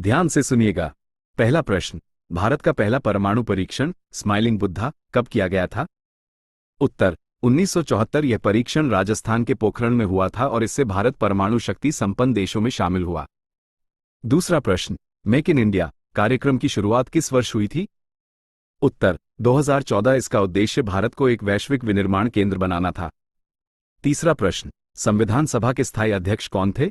ध्यान से सुनिएगा। पहला प्रश्न, भारत का पहला परमाणु परीक्षण स्माइलिंग बुद्धा कब किया गया था? उत्तर 1974। यह परीक्षण राजस्थान के पोखरण में हुआ था और इससे भारत परमाणु शक्ति संपन्न देशों में शामिल हुआ। दूसरा प्रश्न, मेक इन इंडिया कार्यक्रम की शुरुआत किस वर्ष हुई थी? उत्तर 2014। इसका उद्देश्य भारत को एक वैश्विक विनिर्माण केंद्र बनाना था। तीसरा प्रश्न, संविधान सभा के स्थायी अध्यक्ष कौन थे?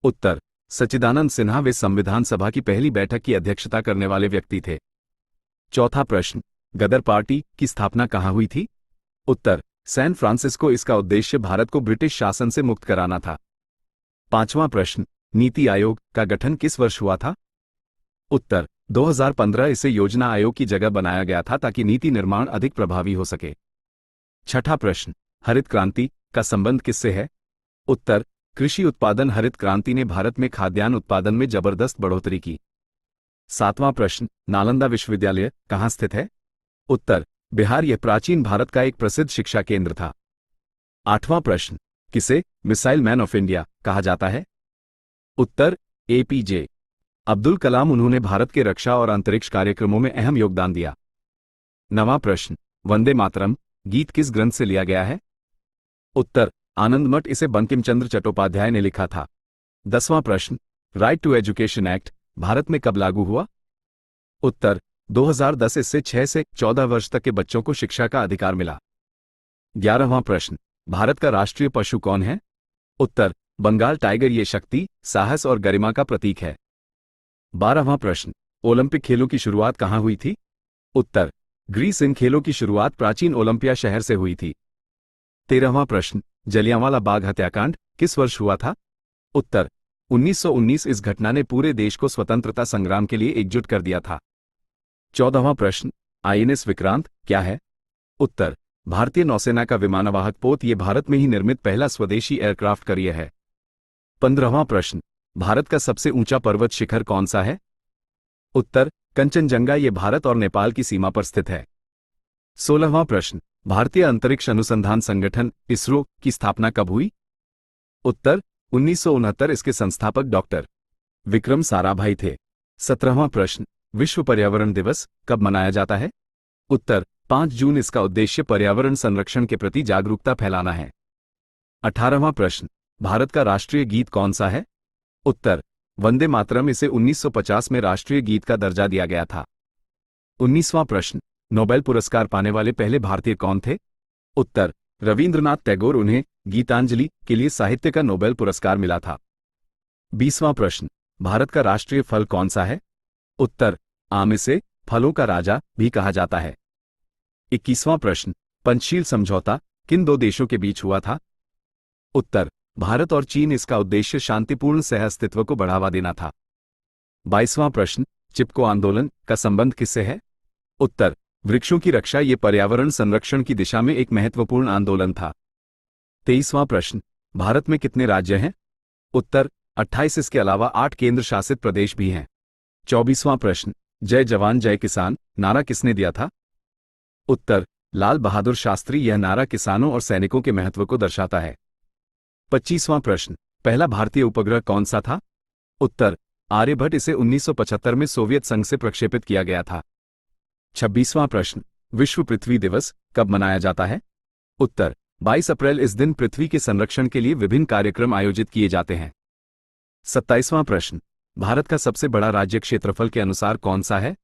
उत्तर सच्चिदानंद सिन्हा। वे संविधान सभा की पहली बैठक की अध्यक्षता करने वाले व्यक्ति थे। चौथा प्रश्न, गदर पार्टी की स्थापना कहाँ हुई थी? उत्तर सैन फ्रांसिस्को। इसका उद्देश्य भारत को ब्रिटिश शासन से मुक्त कराना था। पांचवां प्रश्न, नीति आयोग का गठन किस वर्ष हुआ था? उत्तर 2015। इसे योजना आयोग की जगह बनाया गया था ताकि नीति निर्माण अधिक प्रभावी हो सके। छठा प्रश्न, हरित क्रांति का संबंध किससे है? उत्तर कृषि उत्पादन। हरित क्रांति ने भारत में खाद्यान्न उत्पादन में जबरदस्त बढ़ोतरी की। सातवां प्रश्न, नालंदा विश्वविद्यालय कहाँ स्थित है? उत्तर बिहार। यह प्राचीन भारत का एक प्रसिद्ध शिक्षा केंद्र था। आठवां प्रश्न, किसे मिसाइल मैन ऑफ इंडिया कहा जाता है? उत्तर एपीजे अब्दुल कलाम। उन्होंने भारत के रक्षा और अंतरिक्ष कार्यक्रमों में अहम योगदान दिया। नवां प्रश्न, वंदे मातरम गीत किस ग्रंथ से लिया गया है? उत्तर आनंदमठ। इसे बंकिम चंद्र चट्टोपाध्याय ने लिखा था। 10वां प्रश्न, right to education act Bharat में कब लागू हुआ? उत्तर 2010। इससे 6 से 14 वर्ष तक के बच्चों को शिक्षा का अधिकार मिला। 11वां प्रश्न, भारत का राष्ट्रीय पशु कौन है? उत्तर बंगाल टाइगर। ये शक्ति, साहस और गरिमा का प्रतीक है। 12वां प्रश्न, ओलंपिक खेलों की शुरुआत कहाँ हुई थी? उत्तर ग्रीस। इन खेलों की शुरुआत प्राचीन ओलंपिया शहर से हुई थी। 13वां प्रश्न, जलियांवाला बाग हत्याकांड किस वर्ष हुआ था? उत्तर 1919। इस घटना ने पूरे देश को स्वतंत्रता संग्राम के लिए एकजुट कर दिया था। 14वां प्रश्न, आईएनएस विक्रांत क्या है? उत्तर भारतीय नौसेना का विमानवाहक पोत। यह भारत में ही निर्मित पहला स्वदेशी एयरक्राफ्ट कैरियर है। 15वां प्रश्न, भारत का सबसे ऊंचा पर्वत शिखर कौन सा है? उत्तर कंचनजंगा। यह भारत और नेपाल की सीमा पर स्थित है। 16वां प्रश्न, भारतीय अंतरिक्ष अनुसंधान संगठन इसरो की स्थापना कब हुई? उत्तर 1969। इसके संस्थापक डॉक्टर विक्रम साराभाई थे। 17वां प्रश्न, विश्व पर्यावरण दिवस कब मनाया जाता है? उत्तर 5 जून। इसका उद्देश्य पर्यावरण संरक्षण के प्रति जागरूकता फैलाना है। 18वां प्रश्न, भारत का राष्ट्रीय गीत कौन सा है? उत्तर वंदे मातरम। इसे 1950 में राष्ट्रीय गीत का दर्जा दिया गया था। 19वां प्रश्न, नोबेल पुरस्कार पाने वाले पहले भारतीय कौन थे? उत्तर रविंद्रनाथ टैगोर। उन्हें गीतांजलि के लिए साहित्य का नोबेल पुरस्कार मिला था। 20वां प्रश्न, भारत का राष्ट्रीय फल कौन सा है? उत्तर आम। इसे फलों का राजा भी कहा जाता है। 21वां प्रश्न, पंचशील समझौता किन दो देशों के बीच हुआ था? उत्तर भारत और चीन। इसका उद्देश्य शांतिपूर्ण सहअस्तित्व को बढ़ावा देना था। 22वां प्रश्न, चिपको आंदोलन का संबंध किससे है? उत्तर वृक्षों की रक्षा। ये पर्यावरण संरक्षण की दिशा में एक महत्वपूर्ण आंदोलन था। 23वां प्रश्न, भारत में कितने राज्य हैं? उत्तर 28। इसके अलावा 8 केंद्र शासित प्रदेश भी हैं। 24वां प्रश्न, जय जवान जय किसान नारा किसने दिया था? उत्तर लाल बहादुर शास्त्री। यह नारा किसानों और सैनिकों के महत्व को दर्शाता है। 25वां प्रश्न, पहला भारतीय उपग्रह कौन सा था? उत्तर आर्यभट्ट। इसे 1975 में सोवियत संघ से प्रक्षेपित किया गया था। 26वां प्रश्न, विश्व पृथ्वी दिवस कब मनाया जाता है? उत्तर 22 अप्रैल। इस दिन पृथ्वी के संरक्षण के लिए विभिन्न कार्यक्रम आयोजित किए जाते हैं। 27वां प्रश्न, भारत का सबसे बड़ा राज्य क्षेत्रफल के अनुसार कौन सा है?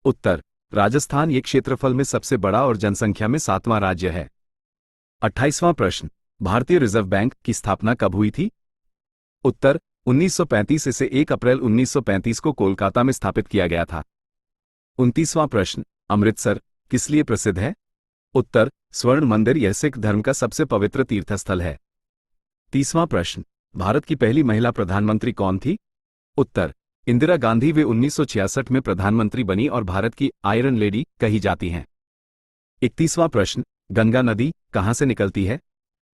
उत्तर राजस्थान। ये क्षेत्रफल में सबसे बड़ा और जनसंख्या में 7वां राज्य है। 28वां प्रश्न, भारतीय रिजर्व बैंक की स्थापना कब हुई थी? उत्तर 1935। इसे 1 अप्रैल 1935 को कोलकाता में स्थापित किया गया था। 29वां प्रश्न, अमृतसर किस लिए प्रसिद्ध है? उत्तर स्वर्ण मंदिर। यह सिख धर्म का सबसे पवित्र तीर्थस्थल है। 30वां प्रश्न, भारत की पहली महिला प्रधानमंत्री कौन थी? उत्तर इंदिरा गांधी। वे 1966 में प्रधानमंत्री बनी और भारत की आयरन लेडी कही जाती हैं। 31वां प्रश्न, गंगा नदी कहां से निकलती है?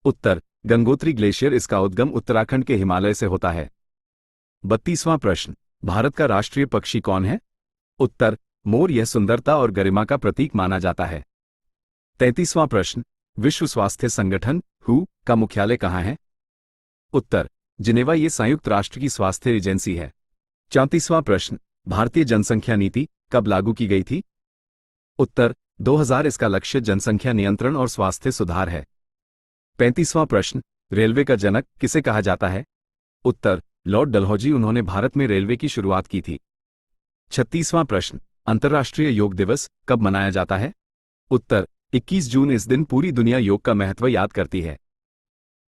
उत्तर गंगोत्री ग्लेशियर। इसका उद्गम उत्तराखंड के हिमालय से होता है। 32वां प्रश्न, भारत का राष्ट्रीय पक्षी कौन है? उत्तर मोर। यह सुंदरता और गरिमा का प्रतीक माना जाता है। 33वां प्रश्न, विश्व स्वास्थ्य संगठन WHO का मुख्यालय कहाँ है? उत्तर जिनेवा। ये संयुक्त राष्ट्र की स्वास्थ्य एजेंसी है। 34वां प्रश्न, भारतीय जनसंख्या नीति कब लागू की गई थी? उत्तर 2000। इसका लक्ष्य जनसंख्या नियंत्रण और स्वास्थ्य सुधार है। 35वां प्रश्न, रेलवे का जनक किसे कहा जाता है? उत्तर लॉर्ड डलहौजी। उन्होंने भारत में रेलवे की शुरुआत की थी। 36वां प्रश्न, अंतर्राष्ट्रीय योग दिवस कब मनाया जाता है? उत्तर 21 जून। इस दिन पूरी दुनिया योग का महत्व याद करती है।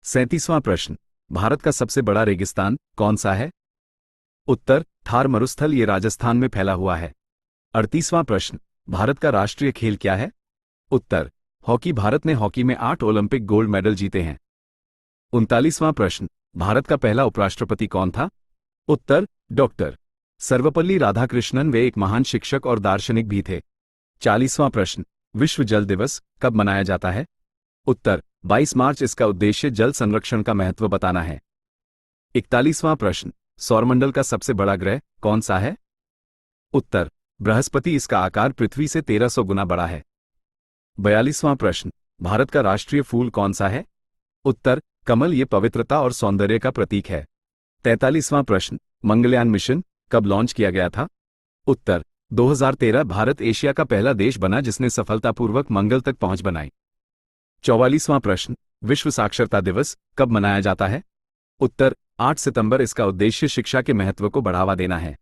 37वां प्रश्न, भारत का सबसे बड़ा रेगिस्तान कौन सा है? उत्तर थार मरुस्थल। ये राजस्थान में फैला हुआ है। 38वां प्रश्न, भारत का राष्ट्रीय खेल क्या है? उत्तर हॉकी। भारत ने हॉकी में 8 ओलंपिक गोल्ड मेडल जीते हैं। 39वां प्रश्न, भारत का पहला उपराष्ट्रपति कौन था? उत्तर डॉक्टर सर्वपल्ली राधाकृष्णन। वे एक महान शिक्षक और दार्शनिक भी थे। 40वां प्रश्न, विश्व जल दिवस कब मनाया जाता है? उत्तर 22 मार्च। इसका उद्देश्य जल संरक्षण का महत्व बताना है। 41वां प्रश्न, सौरमंडल का सबसे बड़ा ग्रह कौन सा है? उत्तर बृहस्पति। इसका आकार पृथ्वी से 1300 गुना बड़ा है। 42वां प्रश्न, भारत का राष्ट्रीय फूल कौन सा है? उत्तर कमल। ये पवित्रता और सौंदर्य का प्रतीक है। 43वां प्रश्न, मंगलयान मिशन कब लॉन्च किया गया था? उत्तर 2013। भारत एशिया का पहला देश बना जिसने सफलतापूर्वक मंगल तक पहुंच बनाई। 44वां प्रश्न, विश्व साक्षरता दिवस कब मनाया जाता है? उत्तर 8 सितंबर। इसका उद्देश्य शिक्षा के महत्व को बढ़ावा देना है।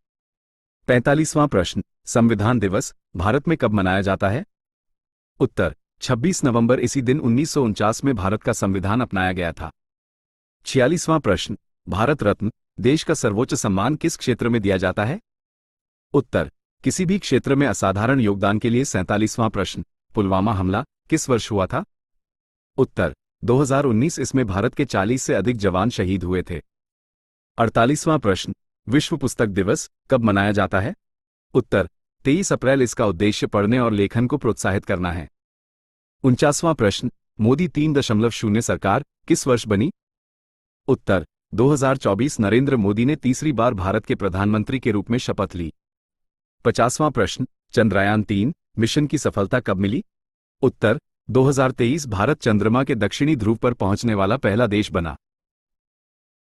45वां प्रश्न, संविधान दिवस भारत में कब मनाया जाता है? उत्तर 26 नवंबर। इसी दिन 1949 में भारत का संविधान अपनाया गया था। 46वां प्रश्न, भारत रत्न देश का सर्वोच्च सम्मान किस क्षेत्र में दिया जाता है? उत्तर किसी भी क्षेत्र में असाधारण योगदान के लिए। 47वां प्रश्न, पुलवामा हमला किस वर्ष हुआ था? उत्तर 2019। इसमें भारत के 40 से अधिक जवान शहीद हुए थे। 48वां प्रश्न, विश्व पुस्तक दिवस कब मनाया जाता है? उत्तर 23 अप्रैल। इसका उद्देश्य पढ़ने और लेखन को प्रोत्साहित करना है। 49वां प्रश्न, मोदी 3.0 सरकार किस वर्ष बनी? उत्तर 2024। नरेंद्र मोदी ने तीसरी बार भारत के प्रधानमंत्री के रूप में शपथ ली। 50वां प्रश्न, चंद्रयान 3 मिशन की सफलता कब मिली? उत्तर 2023। भारत चंद्रमा के दक्षिणी ध्रुव पर पहुंचने वाला पहला देश बना।